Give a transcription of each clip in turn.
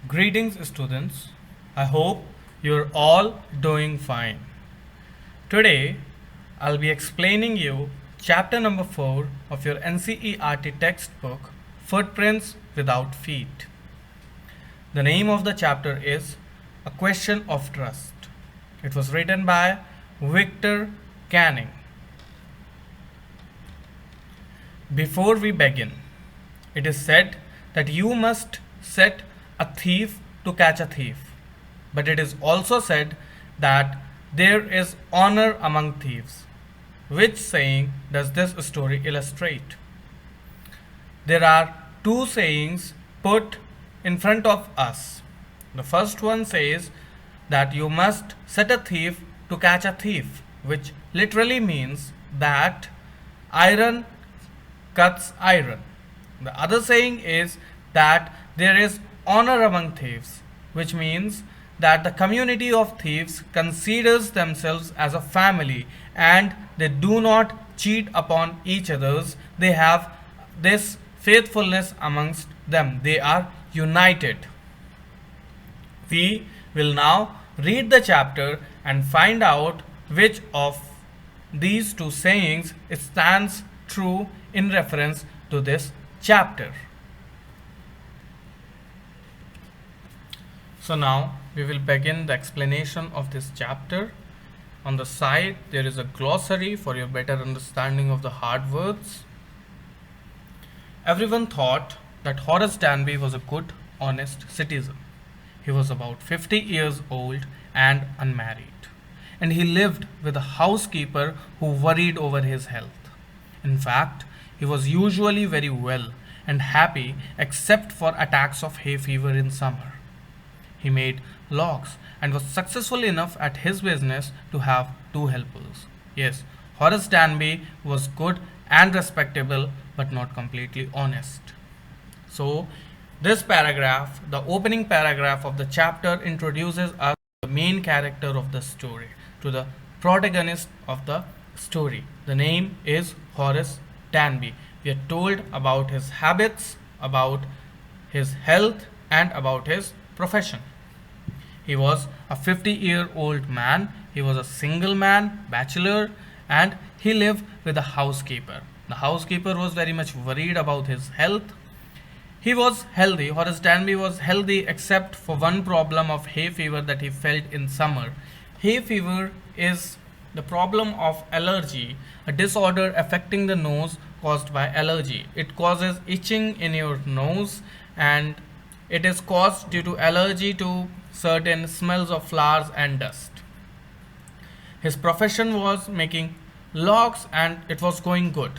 Greetings, students. I hope you're all doing fine. Today, I'll be explaining you chapter number 4 of your NCERT textbook, Footprints Without Feet. The name of the chapter is A Question of Trust. It was written by Victor Canning. Before we begin, it is said that you must set a thief to catch a thief. But it is also said that there is honor among thieves. Which saying does this story illustrate? There are two sayings put in front of us. The first one says that you must set a thief to catch a thief, which literally means that iron cuts iron. The other saying is that there is honor among thieves, which means that the community of thieves considers themselves as a family and they do not cheat upon each others. They have this faithfulness amongst them. They are united. We will now read the chapter and find out which of these two sayings stands true in reference to this chapter. So now we will begin the explanation of this chapter. On the side there is a glossary for your better understanding of the hard words. Everyone thought that Horace Danby was a good, honest citizen. He was about 50 years old and unmarried, and he lived with a housekeeper who worried over his health. In fact, he was usually very well and happy except for attacks of hay fever in summer. He made locks and was successful enough at his business to have two helpers. Yes, Horace Danby was good and respectable but not completely honest. So, this paragraph, the opening paragraph of the chapter, introduces us to the main character of the story, to the protagonist of the story. The name is Horace Danby. We are told about his habits, about his health, and about his profession. He was a 50-year-old man. He was a single man, bachelor, and he lived with a housekeeper. The housekeeper was very much worried about his health. He was healthy. Horace Danby was healthy except for one problem of hay fever that he felt in summer. Hay fever is the problem of allergy, a disorder affecting the nose caused by allergy. It causes itching in your nose, and it is caused due to allergy to certain smells of flowers and dust. His profession was making locks and it was going good.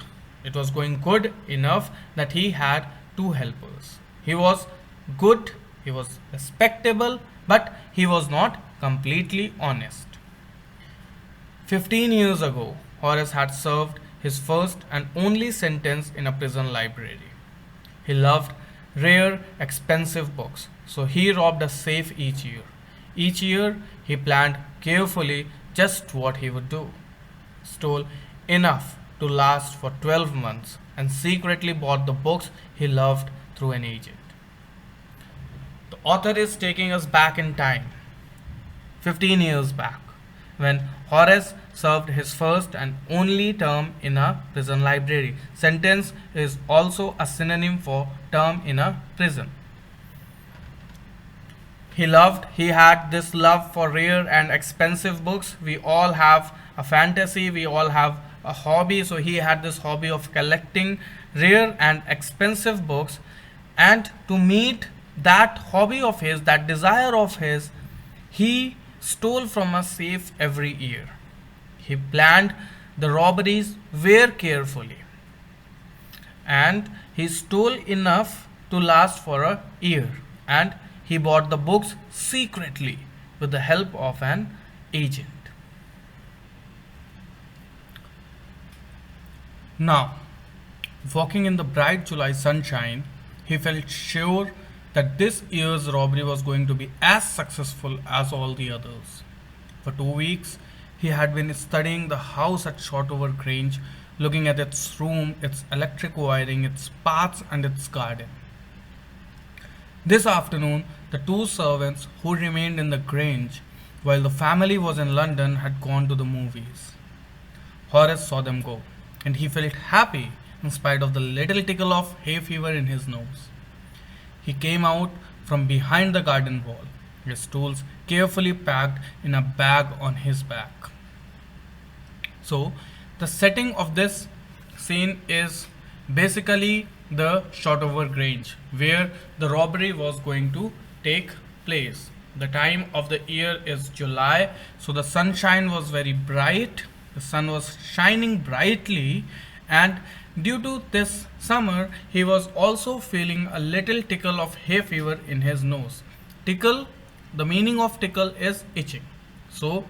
It was going good enough that he had two helpers. He was good, he was respectable, but he was not completely honest. 15 years ago, Horace had served his first and only sentence in a prison library. He loved rare, expensive books, so he robbed a safe each year. Each year, he planned carefully just what he would do. Stole enough to last for 12 months and secretly bought the books he loved through an agent. The author is taking us back in time, 15 years back, when Horace served his first and only term in a prison library. Sentence is also a synonym for term in a prison. He had this love for rare and expensive books. We all have a fantasy, we all have a hobby. So he had this hobby of collecting rare and expensive books. And to meet that hobby of his, that desire of his, he stole from a safe every year. He planned the robberies very carefully, and he stole enough to last for a year, and he bought the books secretly with the help of an agent. Now, walking in the bright July sunshine, he felt sure that this year's robbery was going to be as successful as all the others. For 2 weeks, he had been studying the house at Shotover Grange, looking at its room, its electric wiring, its paths, and its garden. This afternoon, The two servants who remained in the Grange while the family was in London had gone to the movies. Horace saw them go, and he felt happy in spite of the little tickle of hay fever in his nose. He came out from behind the garden wall, his tools carefully packed in a bag on his back. So, the setting of this scene is basically the Shotover Grange, where the robbery was going to take place. The time of the year is July, so the sunshine was very bright. The sun was shining brightly, and due to this summer, he was also feeling a little tickle of hay fever in his nose. Tickle, the meaning of tickle is itching. So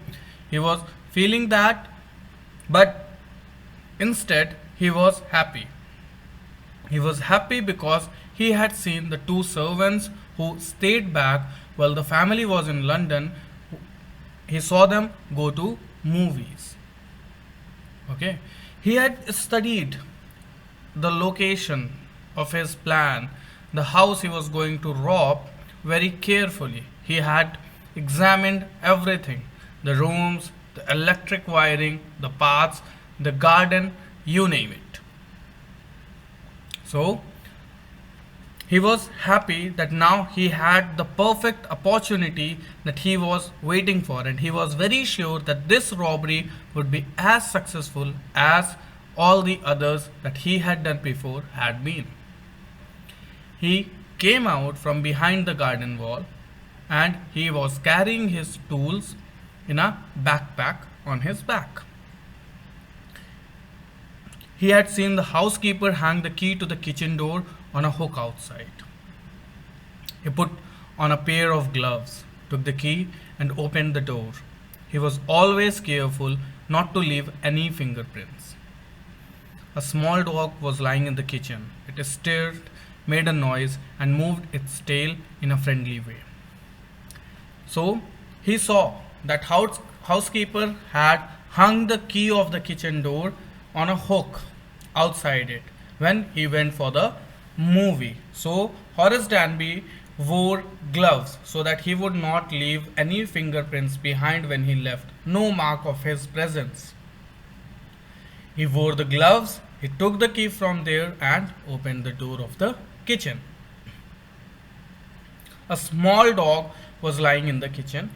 he was feeling that, but instead he was happy. He was happy because he had seen the two servants who stayed back while the family was in London. He saw them go to movies. Okay, he had studied the location of his plan, the house he was going to rob, very carefully. He had examined everything, the rooms, the electric wiring, the paths, the garden, you name it. So, he was happy that now he had the perfect opportunity that he was waiting for, and he was very sure that this robbery would be as successful as all the others that he had done before had been. He came out from behind the garden wall, and he was carrying his tools in a backpack on his back. He had seen the housekeeper hang the key to the kitchen door on a hook outside. He put on a pair of gloves, took the key, and opened the door. He was always careful not to leave any fingerprints. A small dog was lying in the kitchen. It stirred, made a noise, and moved its tail in a friendly way. So he saw that housekeeper had hung the key of the kitchen door on a hook outside it when he went for the movie. So Horace Danby wore gloves so that he would not leave any fingerprints behind when he left, no mark of his presence. He wore the gloves, he took the key from there and opened the door of the kitchen. A small dog was lying in the kitchen.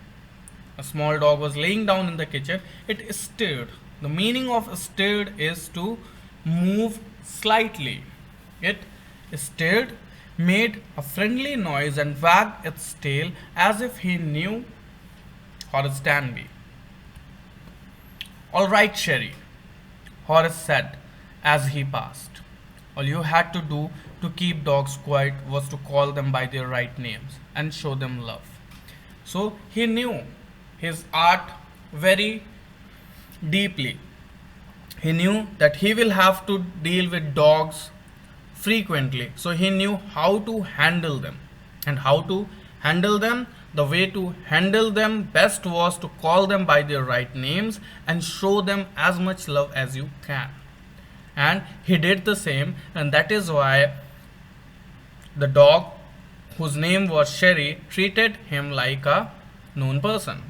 A small dog was laying down in the kitchen. It stirred. The meaning of stirred is to move slightly. It stirred, made a friendly noise, and wagged its tail as if he knew Horace Danby. "All right, Sherry," Horace said as he passed. All you had to do to keep dogs quiet was to call them by their right names and show them love. So he knew his art very deeply. He knew that he will have to deal with dogs frequently. So he knew how to handle them. And how to handle them, the way to handle them best was to call them by their right names and show them as much love as you can. And he did the same, and that is why the dog, whose name was Sherry, treated him like a known person.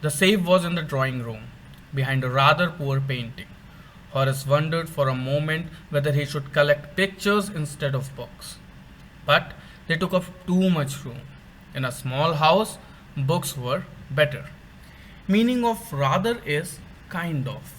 The safe was in the drawing room, behind a rather poor painting. Horace wondered for a moment whether he should collect pictures instead of books. But they took up too much room. In a small house, books were better. Meaning of rather is kind of.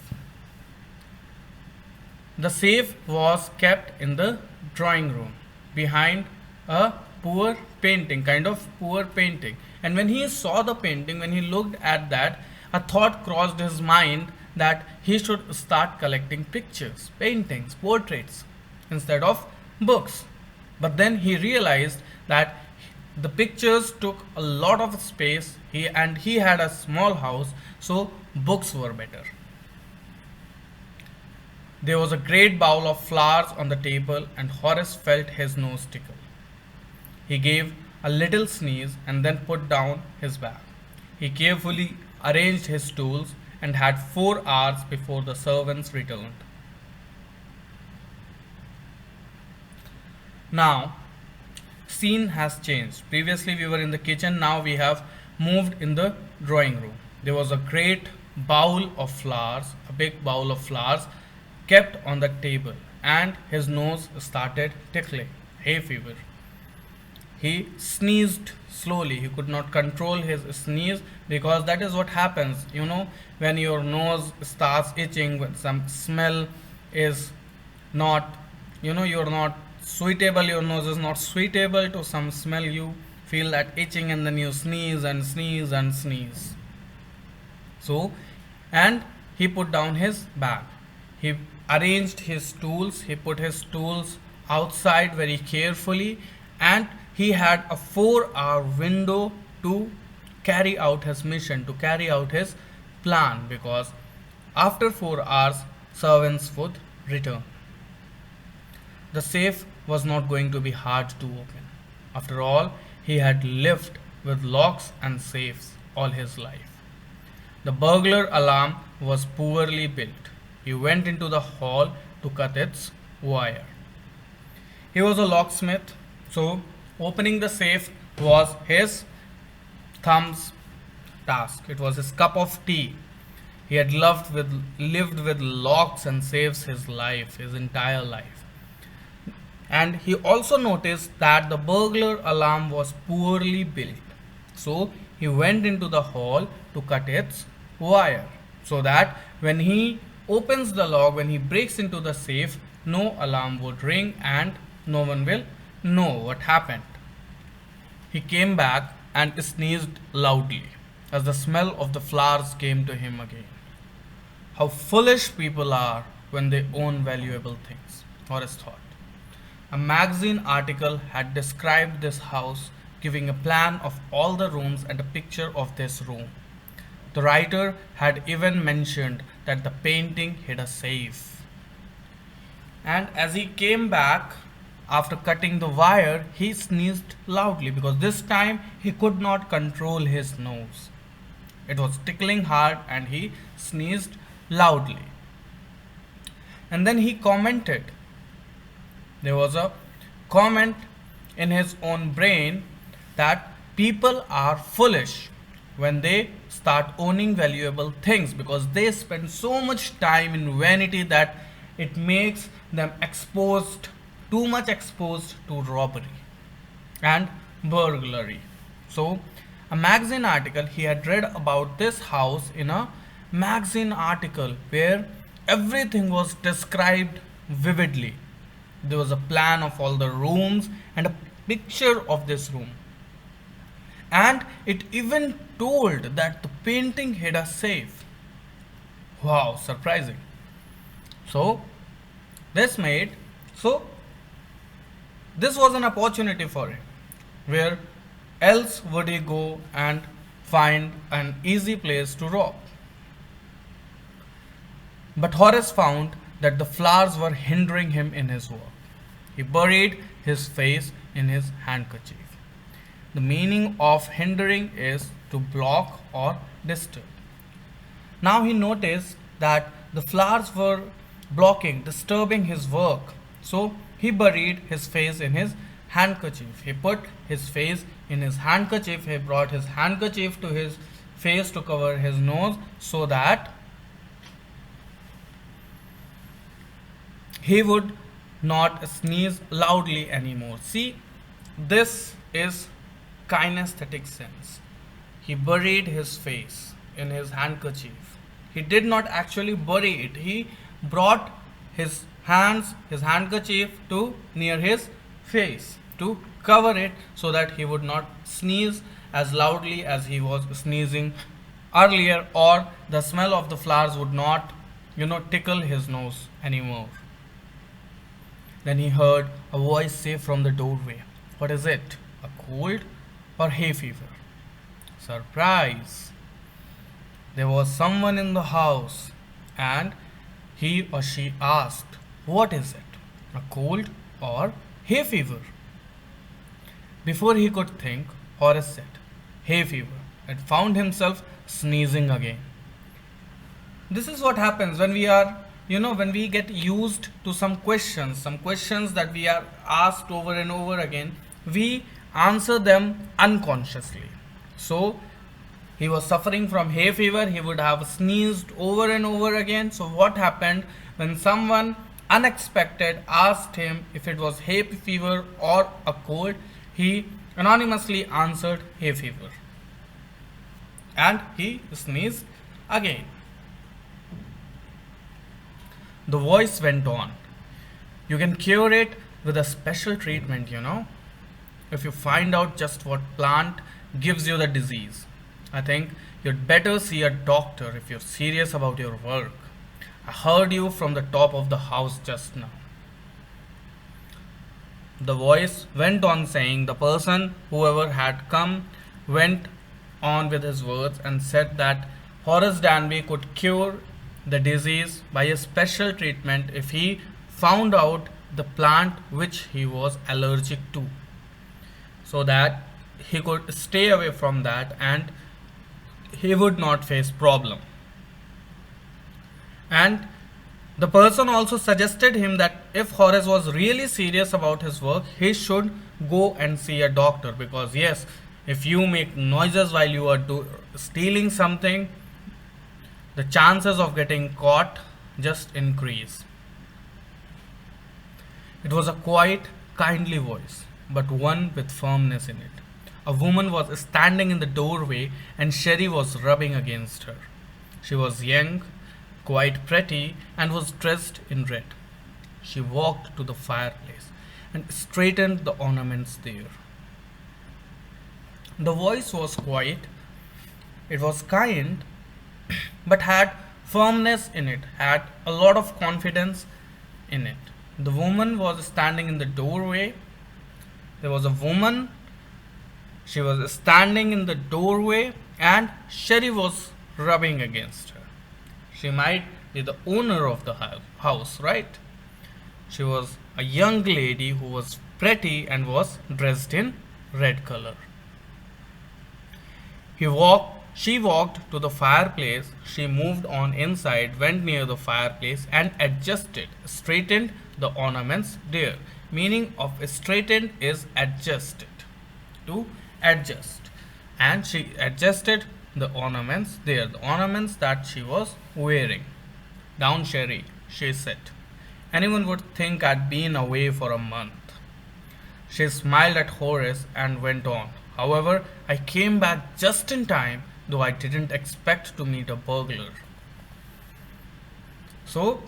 The safe was kept in the drawing room, behind a poor painting, kind of poor painting. And when he saw the painting, when he looked at that, a thought crossed his mind that he should start collecting pictures, paintings, portraits instead of books. But then he realized that the pictures took a lot of space, he had a small house, so books were better. There was a great bowl of flowers on the table, and Horace felt his nose tickle. He gave a little sneeze and then put down his bag. He carefully arranged his tools and had 4 hours before the servants returned. Now, scene has changed. Previously, we were in the kitchen, now we have moved in the drawing room. There was a great bowl of flowers, a big bowl of flowers kept on the table, and his nose started tickling. Hay fever. He sneezed slowly. He could not control his sneeze because that is what happens, when your nose starts itching, when some smell is not, you're not suitable, your nose is not suitable to some smell, you feel that itching and then you sneeze and sneeze and sneeze. So, and he put down his bag. He arranged his tools, he put his tools outside very carefully, and he had a 4-hour window to carry out his mission, to carry out his plan, because after 4 hours, servants would return. The safe was not going to be hard to open. After all, he had lived with locks and safes all his life. The burglar alarm was poorly built. He went into the hall to cut its wire. He was a locksmith, so opening the safe was his thumb's task. It was his cup of tea. He had lived with locks and safes his life, his entire life. And he also noticed that the burglar alarm was poorly built. So he went into the hall to cut its wire, so that when he opens the lock, when he breaks into the safe, no alarm would ring and no one will know what happened. He came back and sneezed loudly as the smell of the flowers came to him again. How foolish people are when they own valuable things, Horace thought. A magazine article had described this house, giving a plan of all the rooms and a picture of this room. The writer had even mentioned that the painting hid a safe. And as he came back after cutting the wire, he sneezed loudly because this time he could not control his nose. It was tickling hard and he sneezed loudly. And then he commented. There was a comment in his own brain that people are foolish when they start owning valuable things because they spend so much time in vanity that it makes them too much exposed to robbery and burglary. So, a magazine article, he had read about this house in a magazine article where everything was described vividly. There was a plan of all the rooms and a picture of this room. And it even told that the painting hid a safe. Wow, surprising. So, this was an opportunity for him. Where else would he go and find an easy place to rob? But Horace found that the flowers were hindering him in his work. He buried his face in his handkerchief. The meaning of hindering is to block or disturb. Now he noticed that the flowers were disturbing his work. So he buried his face in his handkerchief. He put his face in his handkerchief. He brought his handkerchief to his face to cover his nose so that he would not sneeze loudly anymore. See, this is kinesthetic sense. He buried his face in his handkerchief. He did not actually bury it. He brought his handkerchief to near his face to cover it so that he would not sneeze as loudly as he was sneezing earlier, or the smell of the flowers would not, tickle his nose anymore. Then he heard a voice say from the doorway, "What is it? A cold or hay fever?" Surprise! There was someone in the house, and he or she asked, "What is it? A cold or hay fever?" Before he could think, Horace said, "Hay fever," and found himself sneezing again. This is what happens when we are, when we get used to some questions that we are asked over and over again. we answer them unconsciously. So he was suffering from hay fever, he would have sneezed over and over again. So what happened when someone unexpected asked him if it was hay fever or a cold? He anonymously answered hay fever, and he sneezed again. The voice went on. You can cure it with a special treatment, if you find out just what plant gives you the disease. I think you'd better see a doctor if you're serious about your work. I heard you from the top of the house just now. The voice went on saying, the person, whoever had come, went on with his words and said that Horace Danby could cure the disease by a special treatment if he found out the plant which he was allergic to, so that he could stay away from that and he would not face problem. And the person also suggested him that if Horace was really serious about his work, he should go and see a doctor, because yes, if you make noises while you are stealing something, the chances of getting caught just increase. It was a quiet, kindly voice, but one with firmness in it. A woman was standing in the doorway and Sherry was rubbing against her. She was young, quite pretty, and was dressed in red. She walked to the fireplace and straightened the ornaments there. The voice was quiet, it was kind, but had firmness in it, had a lot of confidence in it. The woman was standing in the doorway. There was a woman. She was standing in the doorway and Sherry was rubbing against her. She might be the owner of the house, right? She was a young lady who was pretty and was dressed in red color. She walked to the fireplace. She moved on inside, went near the fireplace and straightened the ornaments there. Meaning of straightened is adjusted, to adjust. And she adjusted the ornaments there, the ornaments that she was wearing. Down, Sherry, she said. Anyone would think I'd been away for a month. She smiled at Horace and went on. However, I came back just in time, though I didn't expect to meet a burglar. So,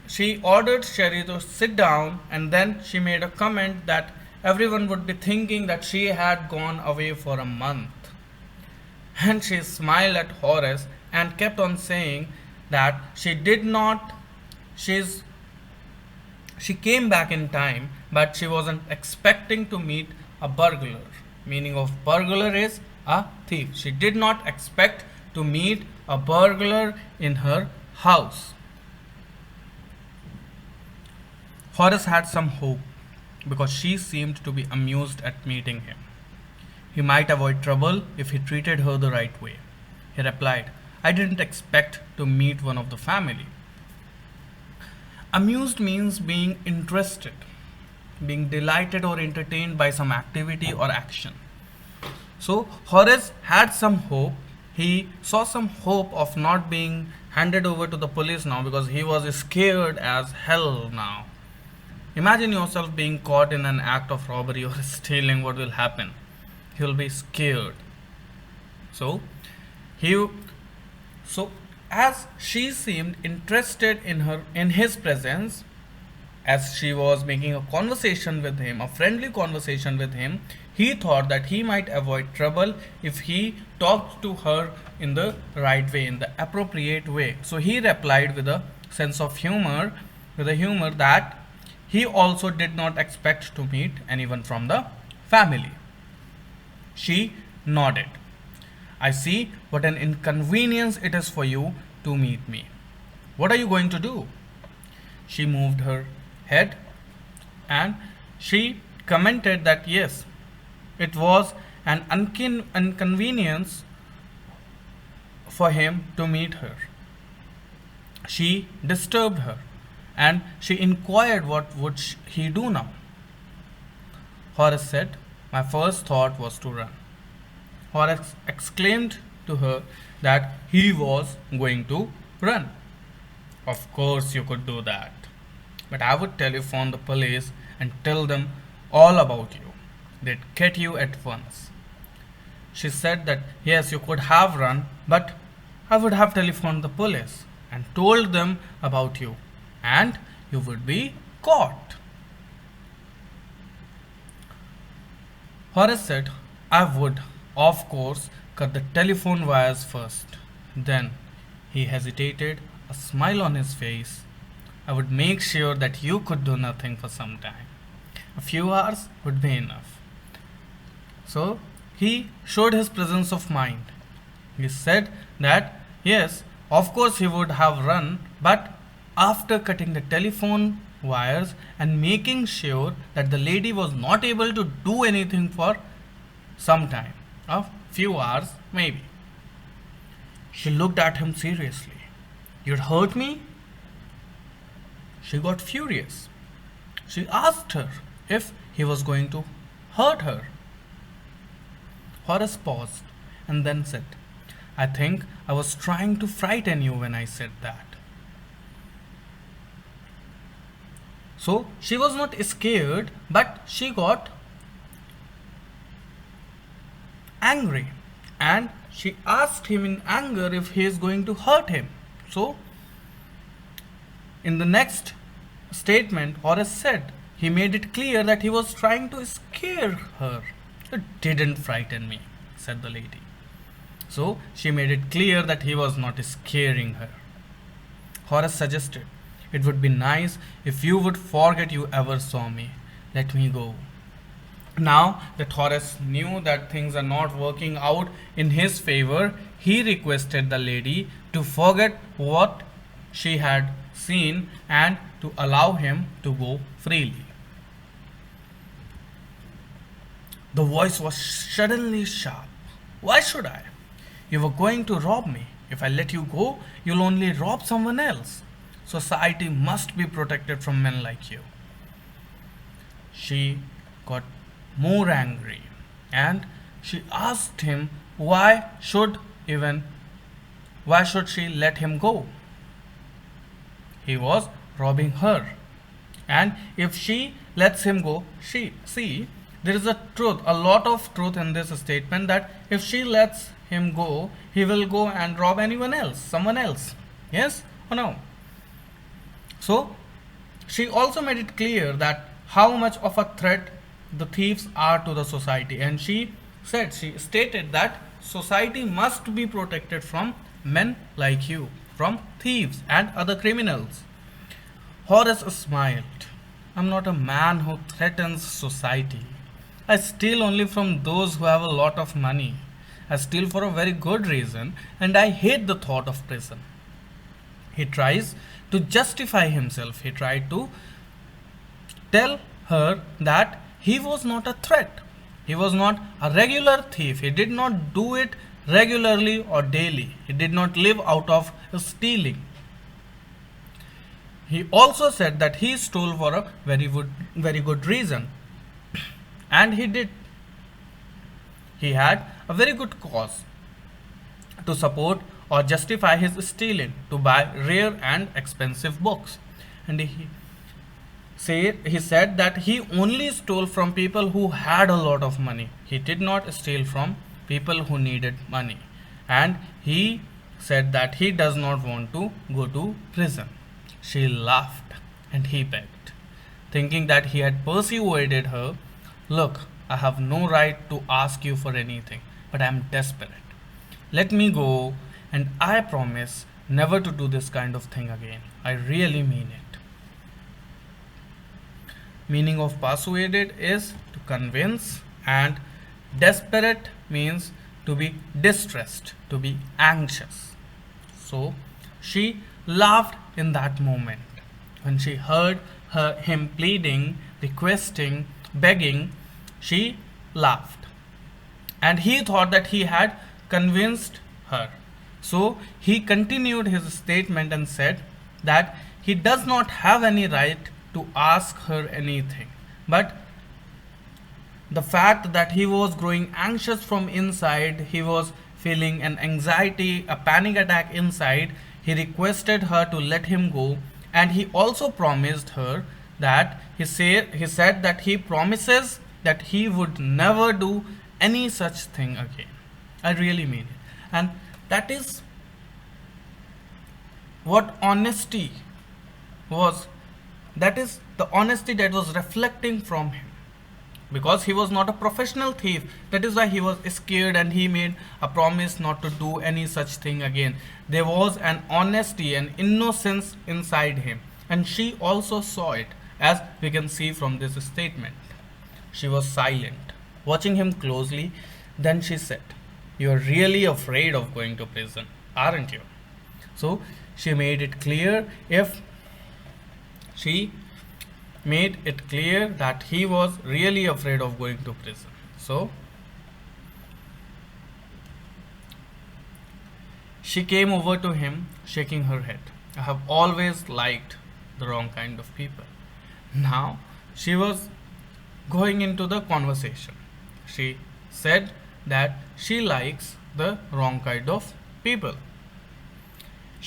she ordered Sherry to sit down and then she made a comment that everyone would be thinking that she had gone away for a month. And she smiled at Horace and kept on saying that she came back in time, but she wasn't expecting to meet a burglar. Meaning of burglar is a thief. She did not expect to meet a burglar in her house. Horace had some hope because she seemed to be amused at meeting him. He might avoid trouble if he treated her the right way. He replied, I didn't expect to meet one of the family. Amused means being interested, being delighted or entertained by some activity or action. So Horace had some hope. He saw some hope of not being handed over to the police now because he was scared as hell now. Imagine yourself being caught in an act of robbery or stealing. What will happen? He will be scared. So as she seemed interested in his presence, as she was making a conversation with him, a friendly conversation with him, he thought that he might avoid trouble if he talked to her in the right way, in the appropriate way. So he replied with a sense of humor, that he also did not expect to meet anyone from the family. She nodded. I see what an inconvenience it is for you to meet me. What are you going to do? She moved her head and she commented that yes, it was an inconvenience for him to meet her. She disturbed her and she inquired what would he do now. Horace said, "My first thought was to run." Horace exclaimed to her that he was going to run. "Of course, you could do that. But I would telephone the police and tell them all about you. They'd get you at once." She said that yes, you could have run, but I would have telephoned the police and told them about you, and you would be caught. Horace said, "I would, of course, cut the telephone wires first." Then he hesitated, a smile on his face. "I would make sure that you could do nothing for some time. A few hours would be enough." So he showed his presence of mind. He said that yes, of course he would have run, but after cutting the telephone wires and making sure that the lady was not able to do anything for some time, a few hours maybe. She looked at him seriously. "You'd hurt me?" She got furious. She asked her if he was going to hurt her. Horace paused and then said, "I think I was trying to frighten you when I said that." So she was not scared, but she got angry, and she asked him in anger if he is going to hurt him. So in the next statement, Horace said he made it clear that he was trying to scare her. "It didn't frighten me," said the lady. So she made it clear that he was not scaring her. Horace suggested, "It would be nice if you would forget you ever saw me. Let me go." Now that Horace knew that things are not working out in his favor, he requested the lady to forget what she had seen and to allow him to go freely. The voice was suddenly sharp. "Why should I? You were going to rob me. If I let you go, you'll only rob someone else. Society must be protected from men like you." She got more angry and she asked him why should she let him go? He was robbing her. And if she lets him go, there is a lot of truth in this statement, that if she lets him go, he will go and rob someone else. Yes or no? So she also made it clear that how much of a threat the thieves are to the society, and she stated that society must be protected from men like you, from thieves and other criminals. Horace smiled. "I'm not a man who threatens society. I steal only from those who have a lot of money. I steal for a very good reason, and I hate the thought of prison." He tries to justify himself. He tried to tell her that he was not a threat. He was not a regular thief. He did not do it regularly or daily. He did not live out of stealing. He also said that he stole for a very good reason. And he did. He had a very good cause to support or justify his stealing, to buy rare and expensive books. And he said that he only stole from people who had a lot of money. He did not steal from people who needed money. And he said that he does not want to go to prison. She laughed and he begged, thinking that he had persuaded her. "Look, I have no right to ask you for anything, but I am desperate. Let me go, and I promise never to do this kind of thing again. I really mean it." Meaning of persuaded is to convince, and desperate means to be distressed, to be anxious. So she laughed in that moment when she heard him pleading, requesting, begging. She laughed, and he thought that he had convinced her. So he continued his statement and said that he does not have any right to ask her anything, but The fact that he was growing anxious from inside, he was feeling an anxiety, a panic attack inside, he requested her to let him go, and he also promised her that he said that he promises that he would never do any such thing again. I really mean it. And that is what honesty was. That is the honesty that was reflecting from him, because he was not a professional thief. That is why he was scared and he made a promise not to do any such thing again. There was an honesty and innocence inside him, and she also saw it, as we can see from this statement. She was silent, watching him closely. Then she said, "You are really afraid of going to prison, aren't you?" So she made it clear if she made it clear that he was really afraid of going to prison. So she came over to him, shaking her head. "I have always liked the wrong kind of people." Now she was going into the conversation. She said that she likes the wrong kind of people.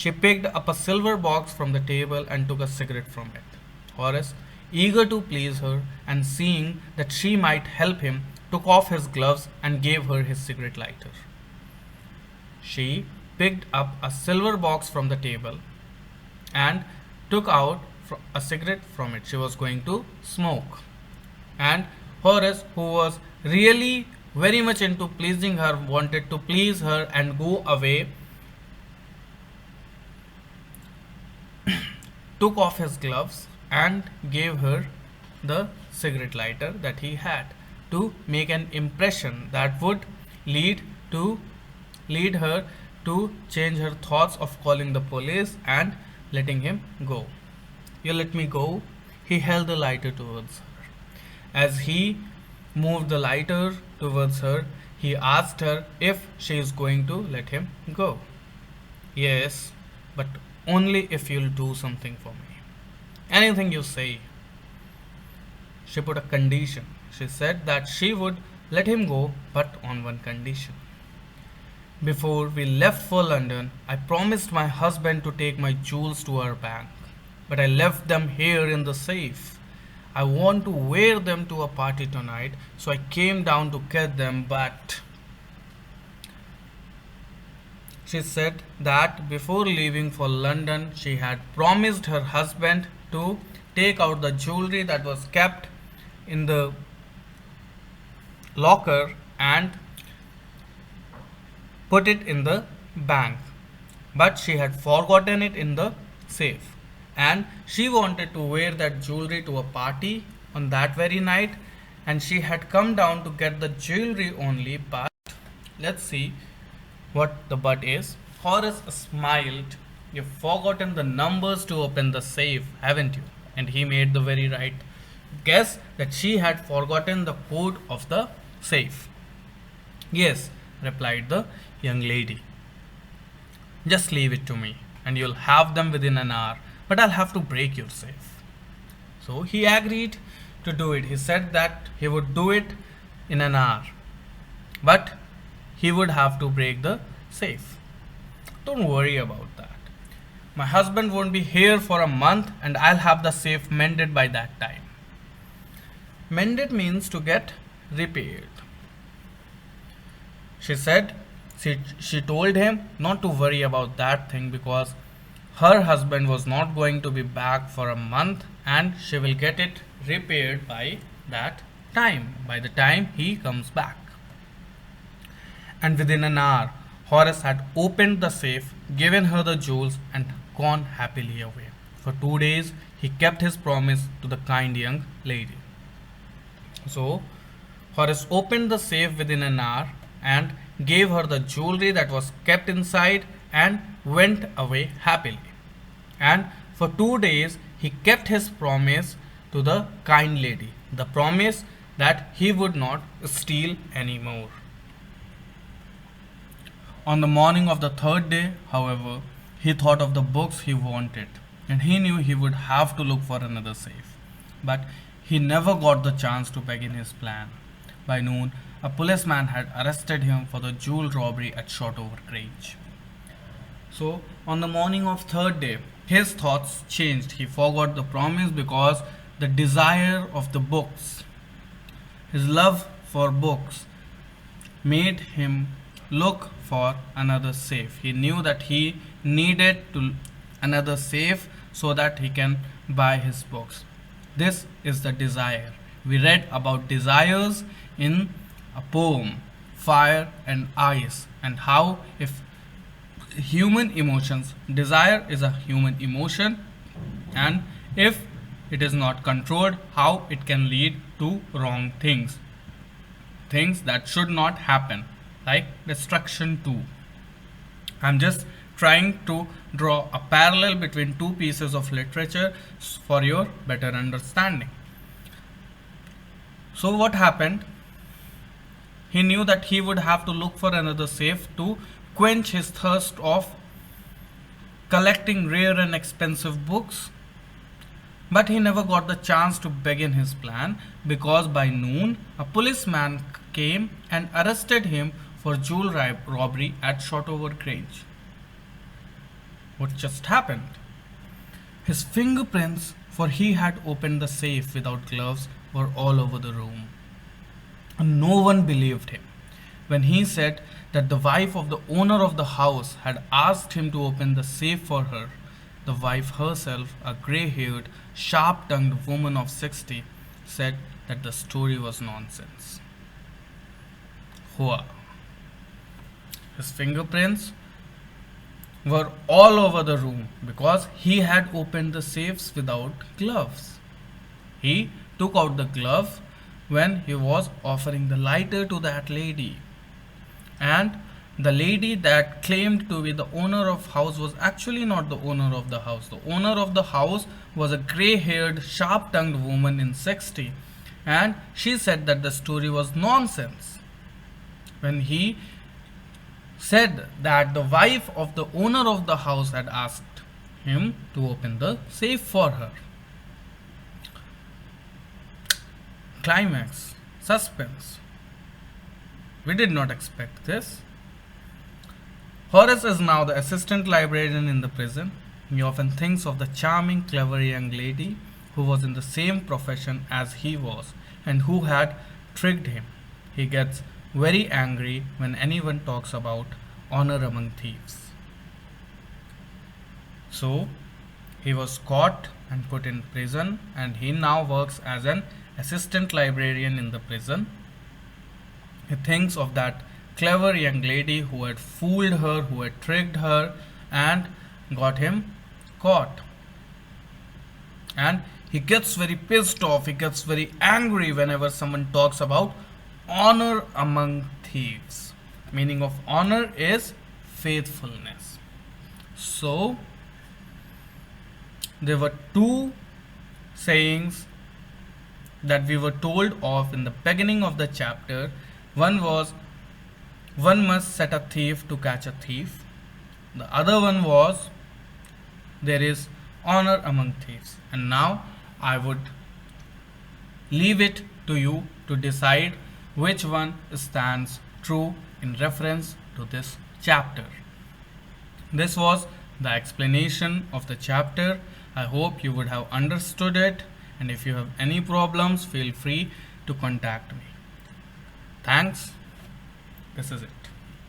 She picked up a silver box from the table and took a cigarette from it. Horace, eager to please her and seeing that she might help him, took off his gloves and gave her his cigarette lighter. She picked up a silver box from the table and took out a cigarette from it. She was going to smoke. And Horace, who was really very much into pleasing her, wanted to please her and go away, took off his gloves and gave her the cigarette lighter that he had, to make an impression that would lead her to change her thoughts of calling the police and letting him go. "You let me go." He held the lighter towards her. As he moved the lighter towards her, he asked her if she is going to let him go. "Yes, but only if you'll do something for me. Anything you say." She put a condition. She said that she would let him go, but on one condition. "Before we left for London, I promised my husband to take my jewels to our bank, but I left them here in the safe. I want to wear them to a party tonight, so I came down to get them, but..." She said that before leaving for London, she had promised her husband to take out the jewelry that was kept in the locker and put it in the bank, but she had forgotten it in the safe, and she wanted to wear that jewelry to a party on that very night, and she had come down to get the jewelry only. But let's see what the but is. Horace smiled. "You've forgotten the numbers to open the safe, haven't you?" And he made the very right guess that she had forgotten the code of the safe. "Yes," replied the young lady. "Just leave it to me, and you'll have them within an hour, but I'll have to break your safe." So he agreed to do it. He said that he would do it in an hour, but he would have to break the safe. "Don't worry about that. My husband won't be here for a month, and I'll have the safe mended by that time." Mended means to get repaired. She said she told him not to worry about that thing, because her husband was not going to be back for a month, and she will get it repaired by the time he comes back. And within an hour, Horace had opened the safe, given her the jewels, and gone happily away. For 2 days, he kept his promise to the kind young lady. So, Horace opened the safe within an hour and gave her the jewelry that was kept inside and went away happily. And for 2 days, he kept his promise to the kind lady, the promise that he would not steal anymore. On the morning of the 3rd day, however, he thought of the books he wanted, and he knew he would have to look for another safe. But he never got the chance to begin his plan. By noon, a policeman had arrested him for the jewel robbery at Shotover Grange. So, on the morning of third day, his thoughts changed. He forgot the promise because the desire of the books, his love for books, made him look for another safe. He knew that he needed to another safe so that he can buy his books. This is the desire. We read about desires in a poem, Fire and Ice, and how if human emotions, desire is a human emotion, and if it is not controlled, how it can lead to wrong things, things that should not happen, like destruction too. I'm just trying to draw a parallel between two pieces of literature for your better understanding. So what happened? He knew that he would have to look for another safe to quench his thirst of collecting rare and expensive books. But he never got the chance to begin his plan because by noon a policeman came and arrested him for jewel robbery at Shotover Grange. What just happened? His fingerprints, for he had opened the safe without gloves, were all over the room. And no one believed him when he said that the wife of the owner of the house had asked him to open the safe for her. The wife herself, a grey haired, sharp tongued woman of 60, said that the story was nonsense. Hua. His fingerprints were all over the room because he had opened the safes without gloves. He took out the glove when he was offering the lighter to that lady. And the lady that claimed to be the owner of house was actually not the owner of the house. The owner of the house was a grey-haired, sharp-tongued woman in 60, and she said that the story was nonsense. When he said that the wife of the owner of the house had asked him to open the safe for her. Climax, suspense. We did not expect this. Horace is now the assistant librarian in the prison. He often thinks of the charming, clever young lady who was in the same profession as he was and who had tricked him. He gets very angry when anyone talks about honor among thieves. So, he was caught and put in prison, and he now works as an assistant librarian in the prison. He thinks of that clever young lady who had fooled her, who had tricked her and got him caught. And he gets very pissed off, he gets very angry whenever someone talks about honor among thieves. Meaning of honor is faithfulness. So, there were two sayings that we were told of in the beginning of the chapter. One was, one must set a thief to catch a thief. The other one was, there is honor among thieves. And now I would leave it to you to decide which one stands true in reference to this chapter. This was the explanation of the chapter. I hope you would have understood it, and if you have any problems, feel free to contact me. Thanks. This is it.